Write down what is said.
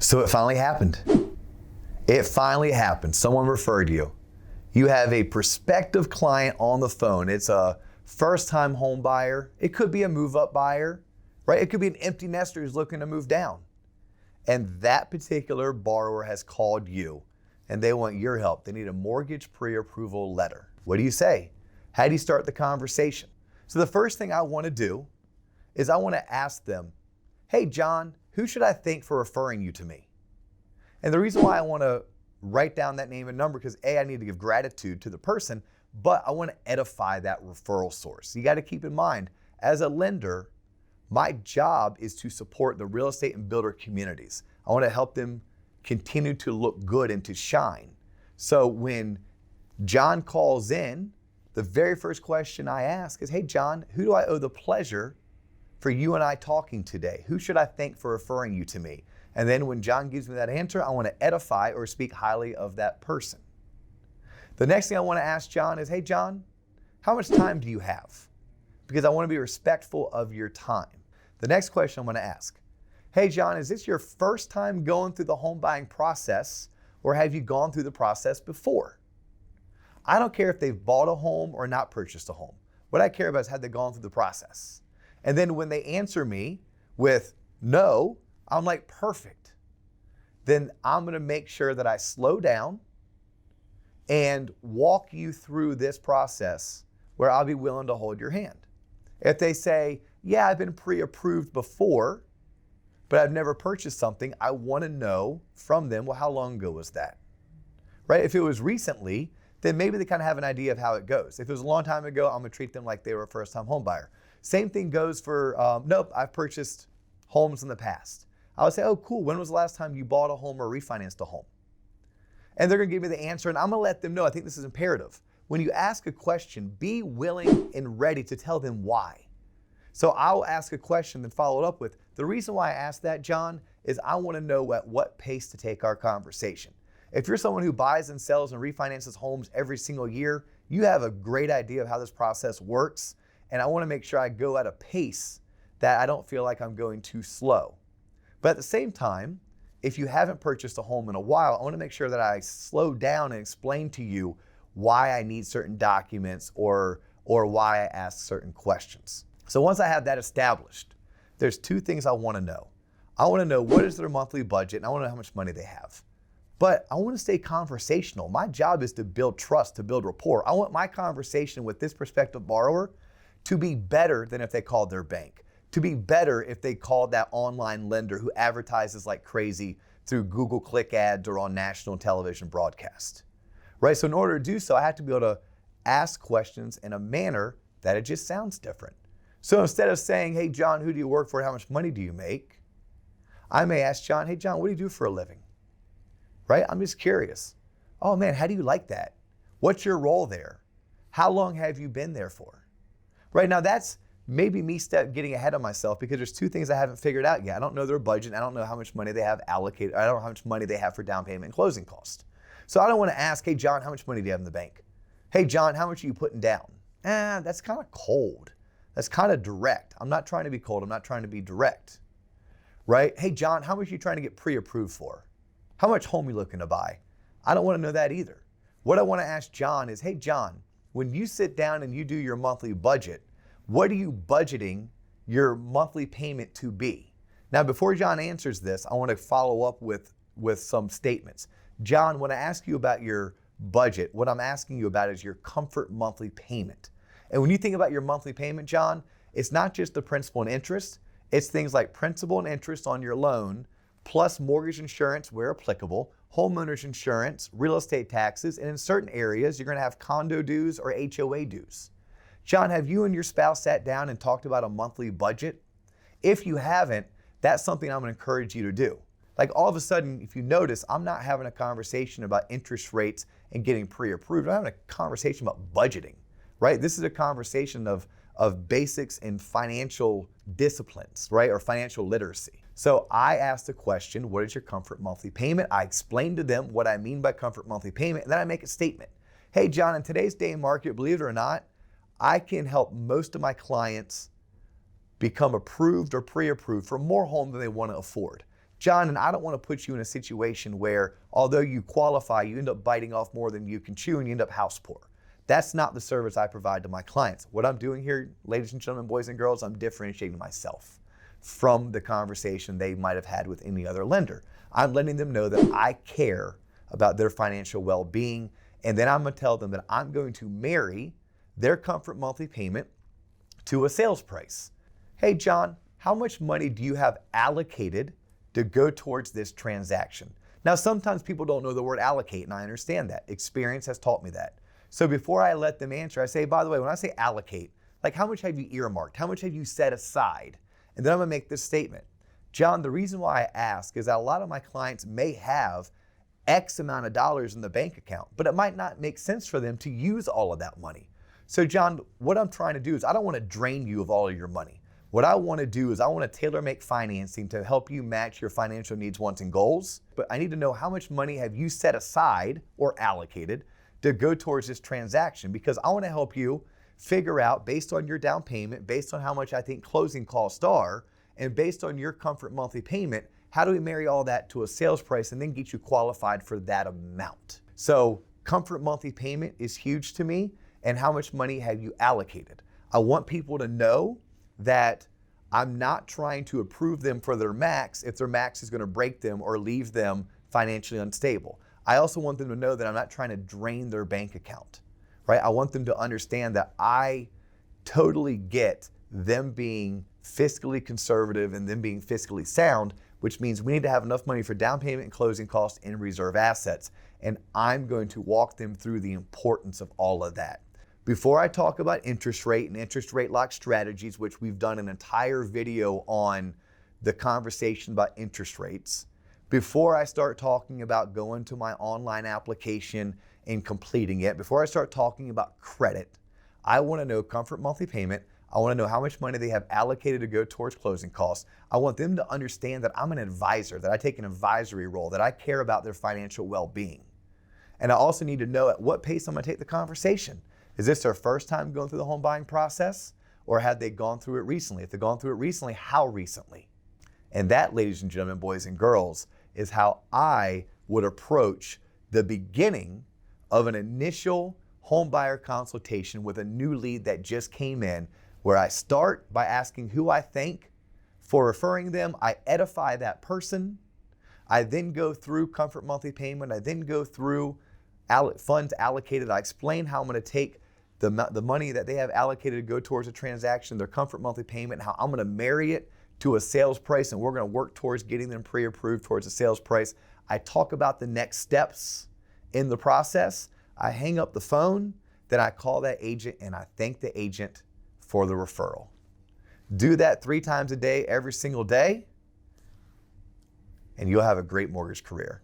So it finally happened. It finally happened. Someone referred you. You have a prospective client on the phone. It's a first-time home buyer. It could be a move-up buyer, right? It could be an empty nester who's looking to move down. And that particular borrower has called you and they want your help. They need a mortgage pre-approval letter. What do you say? How do you start the conversation? So the first thing I want to do is I want to ask them, hey, John, who should I thank for referring you to me? And the reason why I want to write down that name and number, because A, I need to give gratitude to the person, but I want to edify that referral source. You got to keep in mind, as a lender, my job is to support the real estate and builder communities. I want to help them continue to look good and to shine. So when John calls in, the very first question I ask is, hey, John, who do I owe the pleasure for you and I talking today? Who should I thank for referring you to me? And then when John gives me that answer, I want to edify or speak highly of that person. The next thing I want to ask John is, hey, John, how much time do you have? Because I want to be respectful of your time. The next question I'm going to ask, hey, John, is this your first time going through the home buying process, or have you gone through the process before? I don't care if they've bought a home or not purchased a home. What I care about is have they gone through the process. And then when they answer me with no, I'm like, perfect. Then I'm going to make sure that I slow down and walk you through this process where I'll be willing to hold your hand. If they say, yeah, I've been pre-approved before, but I've never purchased something, I want to know from them, well, how long ago was that? Right? If it was recently, then maybe they kind of have an idea of how it goes. If it was a long time ago, I'm going to treat them like they were a first-time home buyer. Same thing goes for, nope, I've purchased homes in the past. I would say, oh, cool, when was the last time you bought a home or refinanced a home? And they're going to give me the answer, and I'm going to let them know. I think this is imperative. When you ask a question, be willing and ready to tell them why. So I'll ask a question and follow it up with, the reason why I asked that, John, is I want to know at what pace to take our conversation. If you're someone who buys and sells and refinances homes every single year, you have a great idea of how this process works. And I want to make sure I go at a pace that I don't feel like I'm going too slow. But at the same time, if you haven't purchased a home in a while, I want to make sure that I slow down and explain to you why I need certain documents or why I ask certain questions. So once I have that established, there's two things I want to know. I want to know what is their monthly budget, and I want to know how much money they have. But I want to stay conversational. My job is to build trust, to build rapport. I want my conversation with this prospective borrower to be better than if they called their bank, to be better if they called that online lender who advertises like crazy through Google Click ads or on national television broadcast, right? So in order to do so, I have to be able to ask questions in a manner that it just sounds different. So instead of saying, hey, John, who do you work for? How much money do you make? I may ask John, hey, John, what do you do for a living? Right? I'm just curious. Oh man, how do you like that? What's your role there? How long have you been there for? Right now, that's maybe me getting ahead of myself because there's two things I haven't figured out yet. I don't know their budget. I don't know how much money they have allocated. I don't know how much money they have for down payment and closing costs. So I don't want to ask, hey, John, how much money do you have in the bank? Hey, John, how much are you putting down? That's kind of cold. That's kind of direct. I'm not trying to be cold. I'm not trying to be direct, right? Hey, John, how much are you trying to get pre-approved for? How much home are you looking to buy? I don't want to know that either. What I want to ask John is, hey, John, when you sit down and you do your monthly budget, what are you budgeting your monthly payment to be? Now, before John answers this, I want to follow up with some statements. John, when I ask you about your budget, what I'm asking you about is your comfort monthly payment. And when you think about your monthly payment, John, it's not just the principal and interest. It's things like principal and interest on your loan, plus mortgage insurance where applicable, homeowner's insurance, real estate taxes, and in certain areas, you're going to have condo dues or HOA dues. John, have you and your spouse sat down and talked about a monthly budget? If you haven't, that's something I'm going to encourage you to do. Like all of a sudden, if you notice, I'm not having a conversation about interest rates and getting pre-approved. I'm having a conversation about budgeting, right? This is a conversation of basics in financial disciplines, right? Or financial literacy. So I asked the question, what is your comfort monthly payment? I explained to them what I mean by comfort monthly payment, and then I make a statement. Hey, John, in today's day and market, believe it or not, I can help most of my clients become approved or pre-approved for more home than they want to afford. John, and I don't want to put you in a situation where, although you qualify, you end up biting off more than you can chew and you end up house poor. That's not the service I provide to my clients. What I'm doing here, ladies and gentlemen, boys and girls, I'm differentiating myself from the conversation they might have had with any other lender. I'm letting them know that I care about their financial well-being, and then I'm going to tell them that I'm going to marry their comfort monthly payment to a sales price. Hey, John, how much money do you have allocated to go towards this transaction? Now, sometimes people don't know the word allocate, and I understand that. Experience has taught me that. So before I let them answer, I say, by the way, when I say allocate, like how much have you earmarked? How much have you set aside? And then I'm gonna make this statement. John, the reason why I ask is that a lot of my clients may have X amount of dollars in the bank account, but it might not make sense for them to use all of that money. So John, what I'm trying to do is I don't want to drain you of all of your money. What I want to do is I want to tailor make financing to help you match your financial needs, wants, and goals. But I need to know how much money have you set aside or allocated to go towards this transaction, because I want to help you figure out, based on your down payment, based on how much I think closing costs are, and based on your comfort monthly payment, how do we marry all that to a sales price and then get you qualified for that amount? So comfort monthly payment is huge to me, and how much money have you allocated? I want people to know that I'm not trying to approve them for their max if their max is going to break them or leave them financially unstable. I also want them to know that I'm not trying to drain their bank account, right? I want them to understand that I totally get them being fiscally conservative and them being fiscally sound, which means we need to have enough money for down payment and closing costs and reserve assets. And I'm going to walk them through the importance of all of that. Before I talk about interest rate and interest rate lock strategies, which we've done an entire video on the conversation about interest rates, before I start talking about going to my online application and completing it, before I start talking about credit, I want to know comfort monthly payment. I want to know how much money they have allocated to go towards closing costs. I want them to understand that I'm an advisor, that I take an advisory role, that I care about their financial well-being. And I also need to know at what pace I'm going to take the conversation. Is this their first time going through the home buying process, or have they gone through it recently? If they've gone through it recently, how recently? And that, ladies and gentlemen, boys and girls, is how I would approach the beginning of an initial home buyer consultation with a new lead that just came in, where I start by asking who I thank for referring them. I edify that person. I then go through comfort monthly payment. I then go through funds allocated. I explain how I'm going to take the money that they have allocated to go towards a transaction, their comfort monthly payment, how I'm going to marry it to a sales price, and we're going to work towards getting them pre-approved towards a sales price. I talk about the next steps in the process. I hang up the phone, then I call that agent and I thank the agent for the referral. Do that 3 times a day, every single day, and you'll have a great mortgage career.